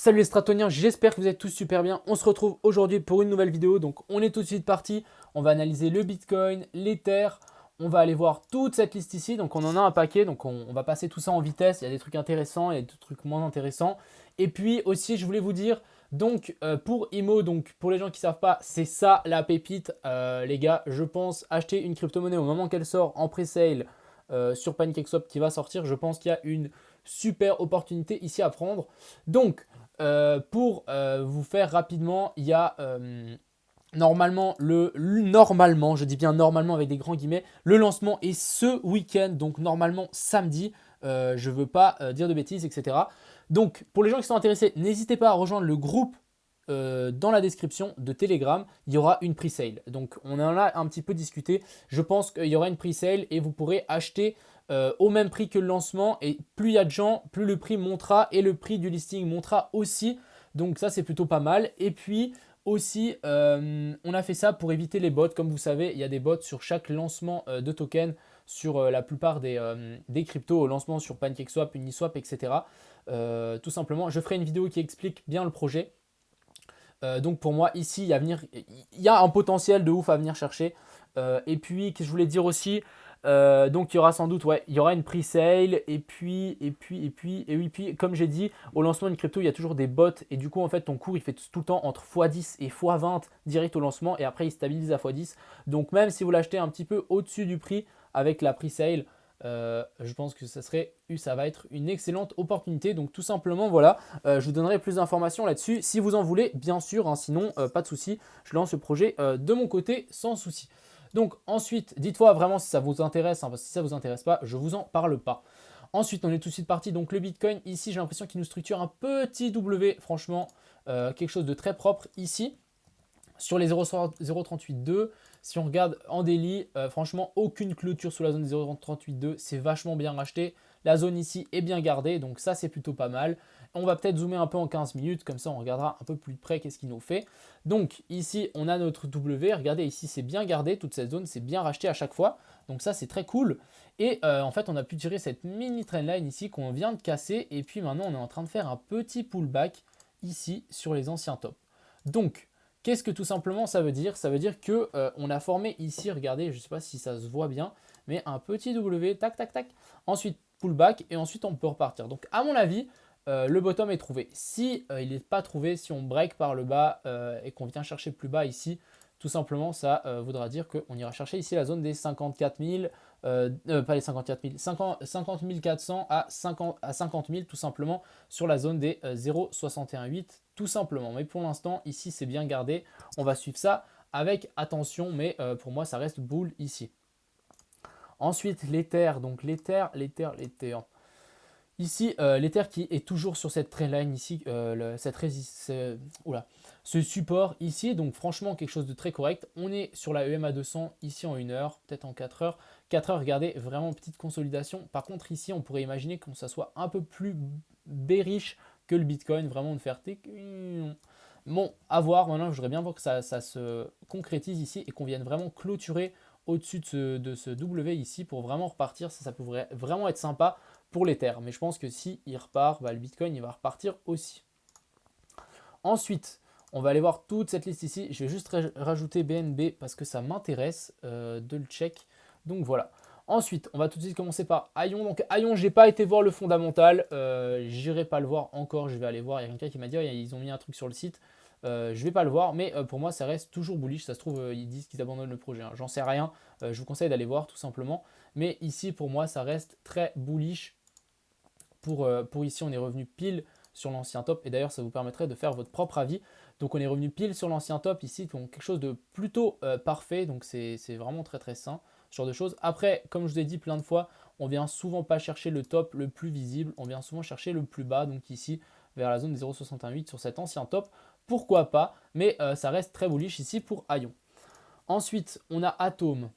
Salut les stratoniens, j'espère que vous êtes tous super bien. On se retrouve aujourd'hui pour une nouvelle vidéo. Donc on est tout de suite parti. On va analyser le Bitcoin, l'Ether. On va aller voir toute cette liste ici. Donc on en a un paquet. Donc on va passer tout ça en vitesse. Il y a des trucs intéressants, il y a des trucs moins intéressants. Et puis aussi, je voulais vous dire, donc pour IMO, donc pour les gens qui ne savent pas, c'est ça la pépite. Les gars, je pense acheter une crypto-monnaie au moment qu'elle sort en pré-sale sur PancakeSwap qui va sortir. Je pense qu'il y a une super opportunité ici à prendre. Donc, pour vous faire rapidement, il y a normalement, normalement, je dis bien normalement avec des grands guillemets, le lancement est ce week-end, donc normalement samedi. Je ne veux pas dire de bêtises, etc. Donc, pour les gens qui sont intéressés, n'hésitez pas à rejoindre le groupe dans la description de Telegram. Il y aura une pre-sale. Donc, on en a un petit peu discuté. Je pense qu'il y aura une pre-sale et vous pourrez acheter au même prix que le lancement. Et plus il y a de gens, plus le prix montera et le prix du listing montera aussi. Donc, ça, c'est plutôt pas mal. Et puis, aussi, on a fait ça pour éviter les bots. Comme vous savez, il y a des bots sur chaque lancement de token sur la plupart des cryptos au lancement sur PancakeSwap, Uniswap, etc. Tout simplement, je ferai une vidéo qui explique bien le projet. Donc pour moi, ici, il y a un potentiel de ouf à venir chercher. Et puis, que je voulais dire aussi, donc il y aura sans doute, ouais, il y aura une pre-sale. Et oui, puis comme j'ai dit, au lancement d'une crypto, il y a toujours des bots. Et du coup, en fait, ton cours, il fait tout le temps entre x10 et x20 direct au lancement. Et après, il stabilise à x10. Donc même si vous l'achetez un petit peu au-dessus du prix avec la pre-sale, je pense que ça va être une excellente opportunité. Donc tout simplement, voilà, je vous donnerai plus d'informations là-dessus si vous en voulez, bien sûr. Hein, sinon, pas de souci, je lance le projet de mon côté sans souci. Donc ensuite, dites-moi vraiment si ça vous intéresse, hein, parce que si ça ne vous intéresse pas, je ne vous en parle pas. Ensuite, on est tout de suite parti. Donc le Bitcoin, ici, j'ai l'impression qu'il nous structure un petit W, franchement, quelque chose de très propre ici. Sur les 0,382, si on regarde en daily, franchement, aucune clôture sous la zone des 0,382. C'est vachement bien racheté. La zone ici est bien gardée, donc ça, c'est plutôt pas mal. On va peut-être zoomer un peu en 15 minutes, comme ça, on regardera un peu plus de près qu'est-ce qu'il nous fait. Donc ici, on a notre W. Regardez, ici, c'est bien gardé. Toute cette zone, c'est bien racheté à chaque fois. Donc ça, c'est très cool. Et en fait, on a pu tirer cette mini trendline ici qu'on vient de casser. Et puis maintenant, on est en train de faire un petit pullback ici sur les anciens tops. Donc, qu'est-ce que tout simplement ça veut dire? Ça veut dire que on a formé ici, regardez, je ne sais pas si ça se voit bien, mais un petit W, tac, tac, tac. Ensuite, pullback et ensuite on peut repartir. Donc à mon avis, le bottom est trouvé. Si il n'est pas trouvé, si on break par le bas et qu'on vient chercher plus bas ici, tout simplement ça voudra dire qu'on ira chercher ici la zone des 54 000, pas les 54 000, 50 400 à 50 000 tout simplement sur la zone des 0,618 tout simplement. Mais pour l'instant, ici, c'est bien gardé. On va suivre ça avec attention, mais pour moi, ça reste bull ici. Ensuite, l'Ether. Donc, l'Ether. Ici, l'Ether qui est toujours sur cette trendline ici, ce support ici. Donc, franchement, quelque chose de très correct. On est sur la EMA 200 ici en 1 heure, peut-être en 4 heures. 4 heures, regardez, vraiment petite consolidation. Par contre, ici, on pourrait imaginer que ça soit un peu plus bearish que le Bitcoin, vraiment de faire bon, à voir. Maintenant, je voudrais bien voir que ça se concrétise ici et qu'on vienne vraiment clôturer au-dessus de ce W ici pour vraiment repartir. Ça pourrait vraiment être sympa pour l'Ether. Mais je pense que si il repart, le Bitcoin il va repartir aussi. Ensuite, on va aller voir toute cette liste ici. Je vais juste rajouter BNB parce que ça m'intéresse de le check. Donc voilà. Ensuite, on va tout de suite commencer par Aion. Donc Aion, j'ai pas été voir le fondamental. J'irai pas le voir encore. Je vais aller voir. Il y a quelqu'un qui m'a dit ils ont mis un truc sur le site. Je vais pas le voir, mais pour moi ça reste toujours bullish. Ça se trouve ils disent qu'ils abandonnent le projet. Hein. J'en sais rien. Je vous conseille d'aller voir tout simplement. Mais ici pour moi ça reste très bullish. Pour ici, on est revenu pile sur l'ancien top. Et d'ailleurs, ça vous permettrait de faire votre propre avis. Donc, on est revenu pile sur l'ancien top ici. Donc, quelque chose de plutôt parfait. Donc, c'est vraiment très, très sain, ce genre de choses. Après, comme je vous ai dit plein de fois, on vient souvent pas chercher le top le plus visible. On vient souvent chercher le plus bas. Donc, ici, vers la zone des 0,68 sur cet ancien top. Pourquoi pas? Mais ça reste très bullish ici pour Aion. Ensuite, on a Atom.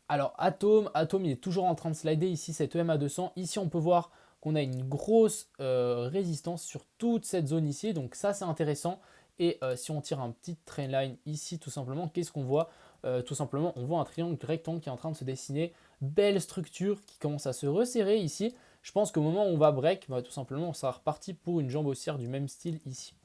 Alors, Atom, il est toujours en train de slider ici, cette EMA 200. Ici, on peut voir qu'on a une grosse résistance sur toute cette zone ici. Donc ça, c'est intéressant. Et si on tire un petit trendline ici, tout simplement, qu'est-ce qu'on voit? Tout simplement, on voit un triangle rectangle qui est en train de se dessiner. Belle structure qui commence à se resserrer ici. Je pense qu'au moment où on va break, bah, tout simplement, on sera reparti pour une jambe haussière du même style ici.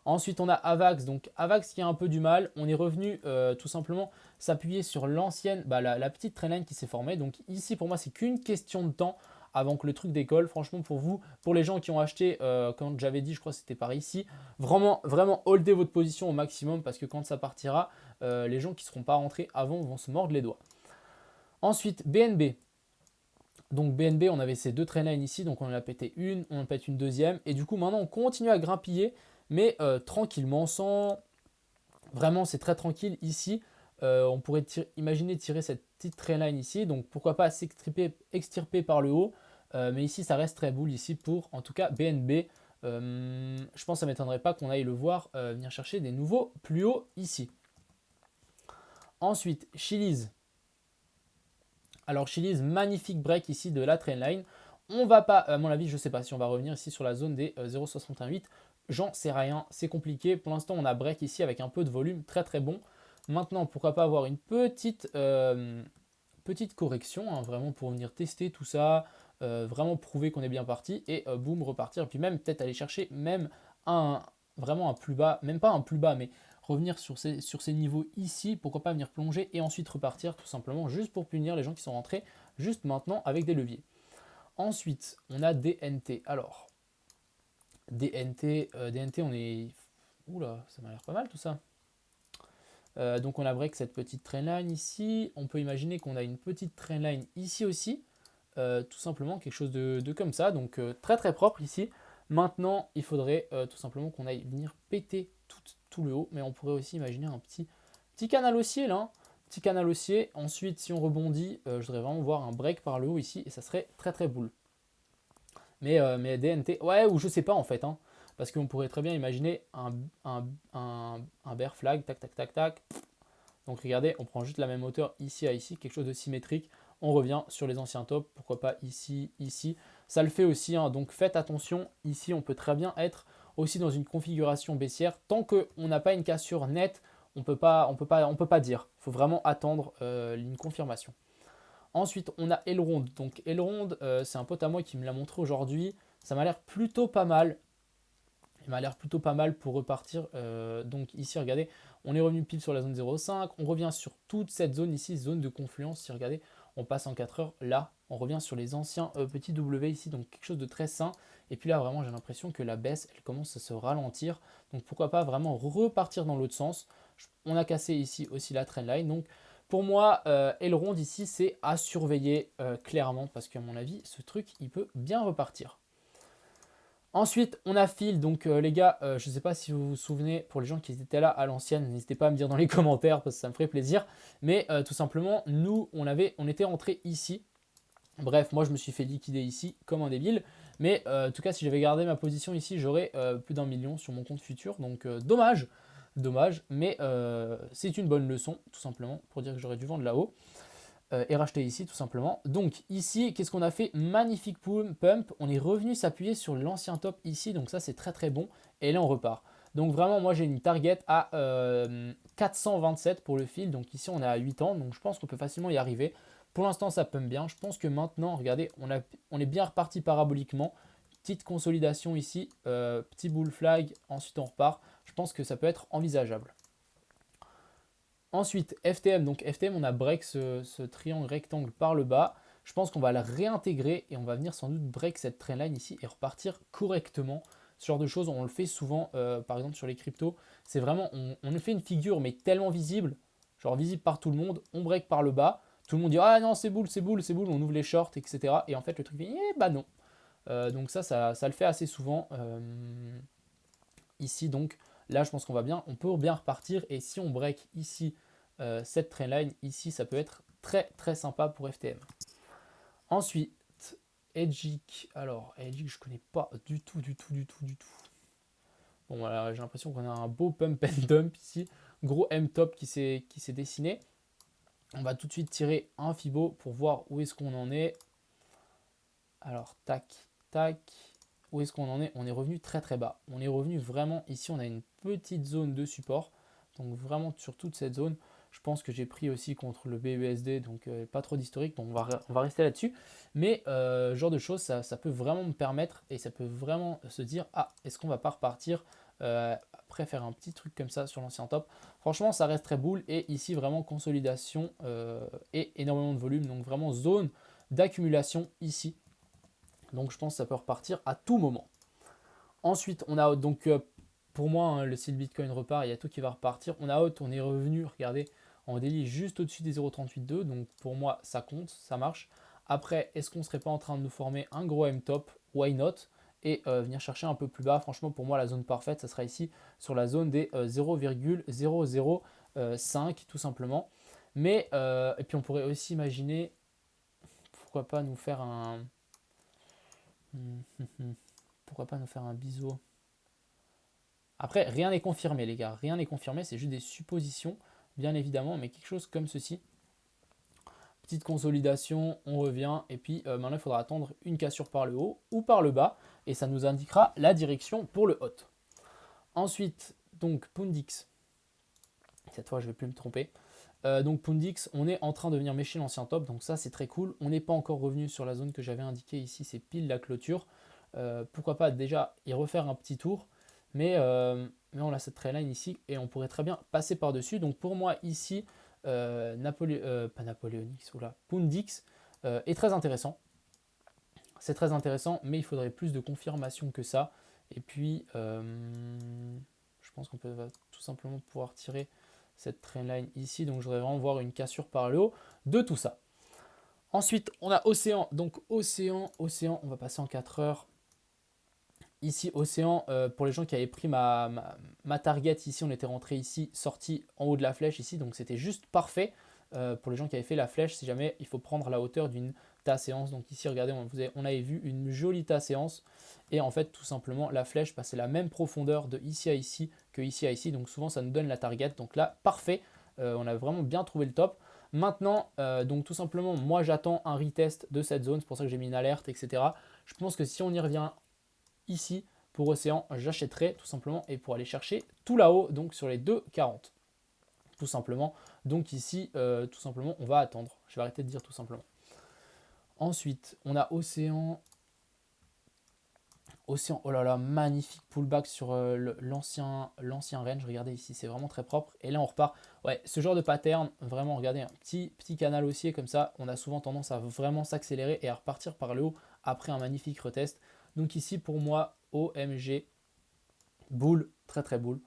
Ensuite, on a Avax. Donc, Avax qui a un peu du mal. On est revenu tout simplement s'appuyer sur l'ancienne, bah, la petite trendline qui s'est formée. Donc, ici, pour moi, c'est qu'une question de temps avant que le truc décolle. Franchement, pour vous, pour les gens qui ont acheté, quand j'avais dit, je crois que c'était par ici, vraiment, vraiment, holdez votre position au maximum parce que quand ça partira, les gens qui ne seront pas rentrés avant vont se mordre les doigts. Ensuite, BNB. Donc BNB, on avait ces deux trendlines ici, donc on en a pété une, on en pète une deuxième. Et du coup, maintenant, on continue à grimpiller, mais tranquillement, sans... Vraiment, c'est très tranquille ici. On pourrait imaginer tirer cette petite trendline ici, donc pourquoi pas extirper par le haut. Mais ici, ça reste très bull ici pour, en tout cas, BNB. Je pense que ça ne m'étonnerait pas qu'on aille le voir venir chercher des nouveaux plus hauts ici. Ensuite, Chiliz. Alors Chiliz, magnifique break ici de la trendline. On va pas, à mon avis, je ne sais pas si on va revenir ici sur la zone des 0,618. J'en sais rien, c'est compliqué. Pour l'instant, on a break ici avec un peu de volume très très bon. Maintenant, pourquoi pas avoir une petite correction, hein, vraiment pour venir tester tout ça, vraiment prouver qu'on est bien parti et boum, repartir. Et puis même peut-être aller chercher même vraiment un plus bas, même pas un plus bas, mais revenir sur ces niveaux ici, pourquoi pas venir plonger et ensuite repartir tout simplement juste pour punir les gens qui sont rentrés juste maintenant avec des leviers. Ensuite, on a DNT. Alors, DNT, on est... Oula, ça m'a l'air pas mal tout ça. Donc on a break cette petite trendline ici. On peut imaginer qu'on a une petite trendline ici aussi. Tout simplement quelque chose de comme ça. Donc très très propre ici. Maintenant, il faudrait tout simplement qu'on aille venir péter tout le haut. Mais on pourrait aussi imaginer un petit canal haussier là. Petit canal haussier. Ensuite, si on rebondit, je voudrais vraiment voir un break par le haut ici. Et ça serait très très boule. Mais DNT, ouais, ou je sais pas en fait. Hein, parce qu'on pourrait très bien imaginer un bear flag. Tac, tac, tac, tac. Donc regardez, on prend juste la même hauteur ici à ici, quelque chose de symétrique. On revient sur les anciens tops, pourquoi pas ici, ici. Ça le fait aussi, hein, donc faites attention. Ici, on peut très bien être aussi dans une configuration baissière. Tant qu'on n'a pas une cassure nette, on peut pas dire. Il faut vraiment attendre une confirmation. Ensuite, on a Elrond. Donc Elrond, c'est un pote à moi qui me l'a montré aujourd'hui. Ça m'a l'air plutôt pas mal. Il m'a l'air plutôt pas mal pour repartir. Donc ici, regardez, on est revenu pile sur la zone 0,5. On revient sur toute cette zone ici, zone de confluence. Si regardez, on passe en 4 heures. Là, on revient sur les anciens petits W ici. Donc quelque chose de très sain. Et puis là, vraiment, j'ai l'impression que la baisse, elle commence à se ralentir. Donc pourquoi pas vraiment repartir dans l'autre sens. On a cassé ici aussi la trendline. Donc pour moi, Elrond ici, c'est à surveiller clairement. Parce qu'à mon avis, ce truc, il peut bien repartir. Ensuite, on a Phil. Donc, les gars, je ne sais pas si vous vous souvenez, pour les gens qui étaient là à l'ancienne, n'hésitez pas à me dire dans les commentaires parce que ça me ferait plaisir. Mais tout simplement, nous, on était rentré ici. Bref, moi, je me suis fait liquider ici comme un débile. Mais en tout cas, si j'avais gardé ma position ici, j'aurais plus d'1 million sur mon compte futur. Donc, dommage. Dommage. Mais c'est une bonne leçon, tout simplement, pour dire que j'aurais dû vendre là-haut. Et racheter ici tout simplement. Donc ici, qu'est-ce qu'on a fait? Magnifique pump. On est revenu s'appuyer sur l'ancien top ici. Donc ça, c'est très très bon. Et là, on repart. Donc vraiment, moi, j'ai une target à 427 pour le fil. Donc ici, on est à 8 ans. Donc je pense qu'on peut facilement y arriver. Pour l'instant, ça pump bien. Je pense que maintenant, regardez, on est bien reparti paraboliquement. Petite consolidation ici. Petit bull flag. Ensuite, on repart. Je pense que ça peut être envisageable. Ensuite, FTM. Donc FTM, on a break ce triangle rectangle par le bas. Je pense qu'on va le réintégrer et on va venir sans doute break cette trendline ici et repartir correctement. Ce genre de choses, on le fait souvent, par exemple sur les cryptos. C'est vraiment, on fait une figure mais tellement visible, genre visible par tout le monde. On break par le bas. Tout le monde dit ah non c'est boule, c'est boule, c'est boule. On ouvre les shorts, etc. Et en fait le truc fait bah non. Donc ça le fait assez souvent ici. Donc là, je pense qu'on va bien, on peut bien repartir. Et si on break ici cette trendline ici, ça peut être très très sympa pour FTM. Ensuite, Edgic. Alors, Edgic, je connais pas du tout. Bon, voilà, j'ai l'impression qu'on a un beau pump and dump ici. Gros M-top qui s'est dessiné. On va tout de suite tirer un Fibo pour voir où est-ce qu'on en est. Alors, tac, tac. Où est-ce qu'on en est? On est revenu très très bas. On est revenu vraiment, ici on a une petite zone de support. Donc vraiment sur toute cette zone. Je pense que j'ai pris aussi contre le BUSD, donc pas trop d'historique, donc on va rester là-dessus. Mais ce genre de choses, ça peut vraiment me permettre et ça peut vraiment se dire, ah, est-ce qu'on va pas repartir après faire un petit truc comme ça sur l'ancien top. Franchement, ça reste très boule et ici vraiment consolidation et énormément de volume, donc vraiment zone d'accumulation ici. Donc je pense que ça peut repartir à tout moment. Ensuite, on a donc pour moi, hein, si le Bitcoin repart, il y a tout qui va repartir. On a on est revenu, regardez, en délit juste au-dessus des 0,38,2. Donc pour moi, ça compte, ça marche. Après, est-ce qu'on ne serait pas en train de nous former un gros M-top? Why not? Et venir chercher un peu plus bas. Franchement, pour moi, la zone parfaite, ça sera ici sur la zone des 0,005 tout simplement. Mais, et puis on pourrait aussi imaginer, pourquoi pas nous faire un... Pourquoi pas nous faire un biseau? Après, rien n'est confirmé, les gars. Rien n'est confirmé, c'est juste des suppositions, bien évidemment, mais quelque chose comme ceci. Petite consolidation, on revient, et puis maintenant, il faudra attendre une cassure par le haut ou par le bas, et ça nous indiquera la direction pour le hot. Ensuite, donc, Pundix. Cette fois, je ne vais plus me tromper. Donc, Pundix, on est en train de venir mécher l'ancien top, donc ça, c'est très cool. On n'est pas encore revenu sur la zone que j'avais indiquée ici, c'est pile la clôture. Pourquoi pas déjà y refaire un petit tour. Mais on a cette trailline ici et on pourrait très bien passer par-dessus. Donc pour moi ici, pas Napoléonix, oula, Pundix est très intéressant. C'est très intéressant, mais il faudrait plus de confirmation que ça. Et puis, je pense qu'on peut tout simplement pouvoir tirer cette trainline ici. Donc je voudrais vraiment voir une cassure par le haut de tout ça. Ensuite, on a Océan. Donc Océan, on va passer en 4 heures. Ici, Océan, pour les gens qui avaient pris ma target ici, on était rentré ici, sorti en haut de la flèche ici, donc c'était juste parfait. Pour les gens qui avaient fait la flèche, si jamais il faut prendre la hauteur d'une tas séance. Donc ici, regardez, on avait vu une jolie tas séance. Et en fait, tout simplement, la flèche passait la même profondeur de ici à ici que ici à ici. Donc souvent, ça nous donne la target. Donc là, parfait. On a vraiment bien trouvé le top. Maintenant, donc tout simplement, moi j'attends un retest de cette zone. C'est pour ça que j'ai mis une alerte, etc. Je pense que si on y revient ici, pour Océan, j'achèterai tout simplement et pour aller chercher tout là-haut, donc sur les 2,40. Tout simplement. Donc ici, tout simplement, on va attendre. Je vais arrêter de dire tout simplement. Ensuite, on a Océan. Océan, oh là là, magnifique pullback sur l'ancien range. Regardez ici, c'est vraiment très propre. Et là, on repart. Ouais, ce genre de pattern, vraiment, regardez, un petit canal haussier comme ça. On a souvent tendance à vraiment s'accélérer et à repartir par le haut après un magnifique retest. Donc ici, pour moi, OMG, boule, très très boule,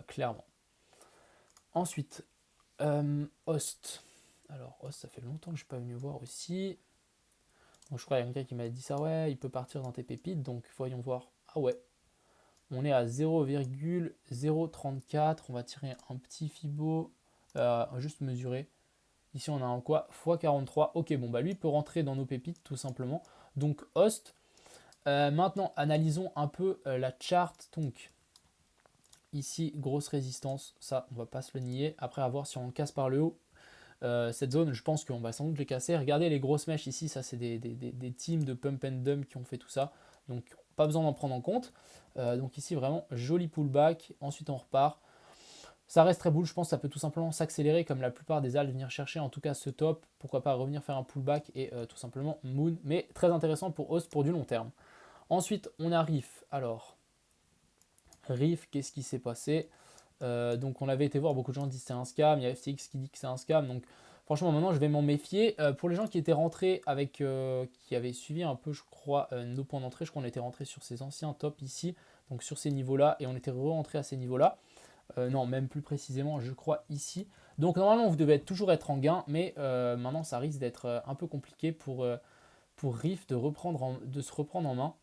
clairement. Ensuite, Host. Alors, Host, ça fait longtemps que je ne suis pas venu voir aussi. Donc, je crois qu'il y a quelqu'un qui m'a dit ça, ouais, il peut partir dans tes pépites. Donc, voyons voir. Ah ouais, on est à 0,034. On va tirer un petit Fibo, juste mesurer. Ici, on a un quoi x43. Ok, bon, bah lui peut rentrer dans nos pépites tout simplement. Donc, Host. Maintenant, analysons un peu la chart. Donc, ici, grosse résistance. Ça, on va pas se le nier. Après, à voir si on casse par le haut. Cette zone, je pense qu'on va sans doute les casser. Regardez les grosses mèches ici. Ça, c'est des teams de pump and dump qui ont fait tout ça. Donc, pas besoin d'en prendre en compte. Donc, ici, vraiment, joli pullback. Ensuite, on repart. Ça reste très boule, je pense que ça peut tout simplement s'accélérer comme la plupart des alts venir chercher en tout cas ce top. Pourquoi pas revenir faire un pullback et tout simplement moon. Mais très intéressant pour Host pour du long terme. Ensuite, on a Riff. Alors, Riff, qu'est-ce qui s'est passé? Donc, on avait été voir, beaucoup de gens disent que c'est un scam. Il y a FTX qui dit que c'est un scam. Donc, franchement, maintenant, je vais m'en méfier. Pour les gens qui étaient rentrés avec, qui avaient suivi un peu, je crois, nos points d'entrée, je crois qu'on était rentré sur ces anciens tops ici, donc sur ces niveaux-là, et on était re-rentré à ces niveaux-là. Non, même plus précisément, je crois ici. Donc, normalement, vous devez toujours être en gain, mais maintenant, ça risque d'être un peu compliqué pour Riff de se reprendre en main.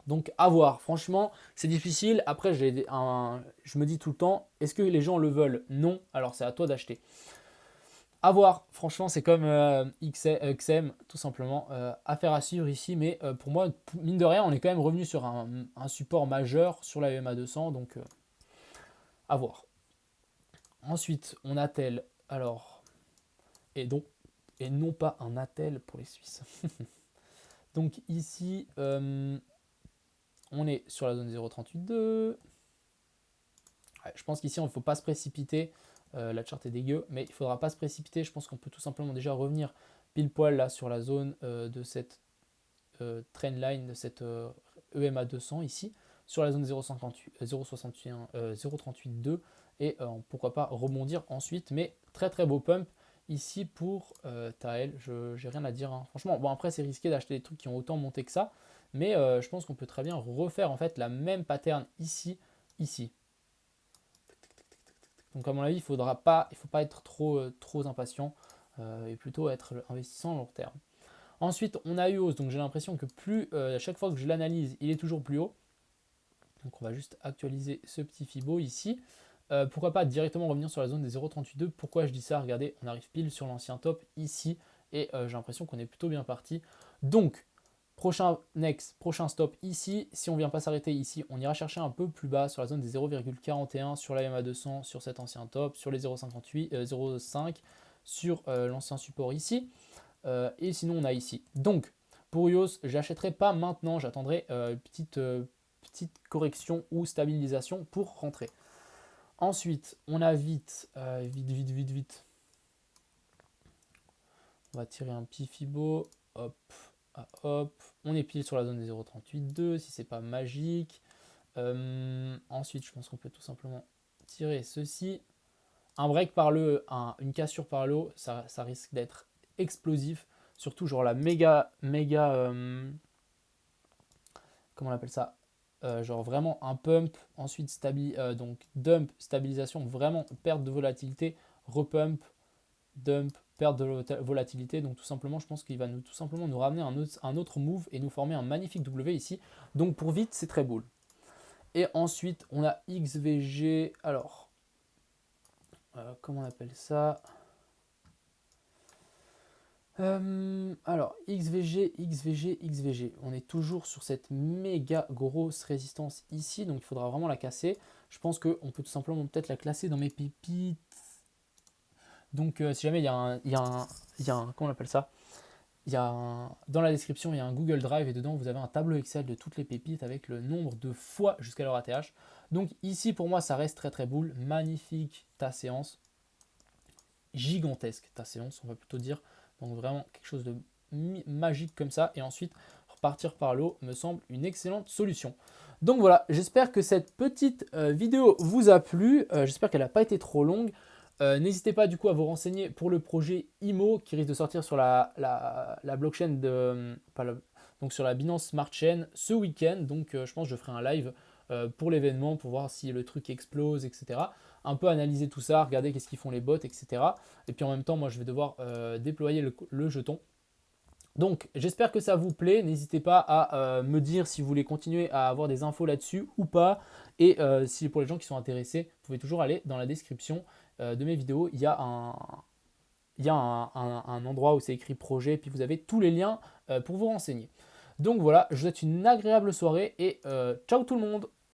Donc à voir, franchement c'est difficile. Après je me dis tout le temps, est-ce que les gens le veulent? Non, alors c'est à toi d'acheter. À voir, franchement c'est comme XM tout simplement, affaire à suivre ici. Mais pour moi, mine de rien, on est quand même revenu sur un support majeur sur la EMA 200, donc à voir. Ensuite on a tel, alors, et non pas un attel pour les Suisses. Donc ici, on est sur la zone 0,382. Ouais, je pense qu'ici, il ne faut pas se précipiter. la charte est dégueu, mais il ne faudra pas se précipiter. Je pense qu'on peut tout simplement déjà revenir pile poil là sur la zone de cette trendline, de cette EMA 200 ici, sur la zone 0,61, 0,38,2 et pourquoi pas rebondir ensuite. Mais très très beau pump ici pour Tael, j'ai rien à dire, hein. Franchement, bon après c'est risqué d'acheter des trucs qui ont autant monté que ça, mais je pense qu'on peut très bien refaire en fait la même pattern ici. Donc à mon avis, il faut pas être trop impatient et plutôt être investissant à long terme. Ensuite, on a eu hausse, donc j'ai l'impression que à chaque fois que je l'analyse, il est toujours plus haut. Donc on va juste actualiser ce petit Fibo ici. Pourquoi pas directement revenir sur la zone des 0,38,2. Pourquoi je dis ça? Regardez, on arrive pile sur l'ancien top ici et j'ai l'impression qu'on est plutôt bien parti. Donc, prochain stop ici. Si on ne vient pas s'arrêter ici, on ira chercher un peu plus bas sur la zone des 0,41 sur la EMA 200, sur cet ancien top, sur les 0,5 sur l'ancien support ici. Et sinon, on a ici. Donc, pour EOS, je n'achèterai pas maintenant. J'attendrai une petite correction ou stabilisation pour rentrer. Ensuite, on a vite. On va tirer un petit Fibo. Hop, hop. On est pile sur la zone des 0,38,2 si c'est pas magique. Ensuite, je pense qu'on peut tout simplement tirer ceci. Un break par le, une cassure par le haut, ça risque d'être explosif. Surtout genre la méga comment on appelle ça, genre vraiment un pump, ensuite donc dump, stabilisation, vraiment perte de volatilité, repump, dump, perte de volatilité. Donc tout simplement, je pense qu'il va tout simplement nous ramener un autre move et nous former un magnifique W ici. Donc pour vite, c'est très beau. Et ensuite, on a XVG. Alors, comment on appelle ça? Alors, XVG. On est toujours sur cette méga grosse résistance ici. Donc, il faudra vraiment la casser. Je pense qu'on peut tout simplement peut-être la classer dans mes pépites. Donc, si jamais il y a un comment on appelle ça? Dans la description, il y a un Google Drive et dedans, vous avez un tableau Excel de toutes les pépites avec le nombre de fois jusqu'à leur ATH. Donc ici, pour moi, ça reste très très boule. Magnifique ta séance. Gigantesque ta séance, on va plutôt dire. Donc vraiment quelque chose de magique comme ça. Et ensuite, repartir par l'eau me semble une excellente solution. Donc voilà, j'espère que cette petite vidéo vous a plu. J'espère qu'elle n'a pas été trop longue. N'hésitez pas du coup à vous renseigner pour le projet IMO qui risque de sortir sur la blockchain donc sur la Binance Smart Chain ce week-end. Donc je pense que je ferai un live pour l'événement pour voir si le truc explose, etc. Un peu analyser tout ça, regarder qu'est-ce qu'ils font les bots, etc. Et puis en même temps, moi je vais devoir déployer le jeton. Donc j'espère que ça vous plaît, n'hésitez pas à me dire si vous voulez continuer à avoir des infos là-dessus ou pas. Et si pour les gens qui sont intéressés, vous pouvez toujours aller dans la description de mes vidéos, il y a un endroit où c'est écrit projet, et puis vous avez tous les liens pour vous renseigner. Donc voilà, je vous souhaite une agréable soirée et ciao tout le monde!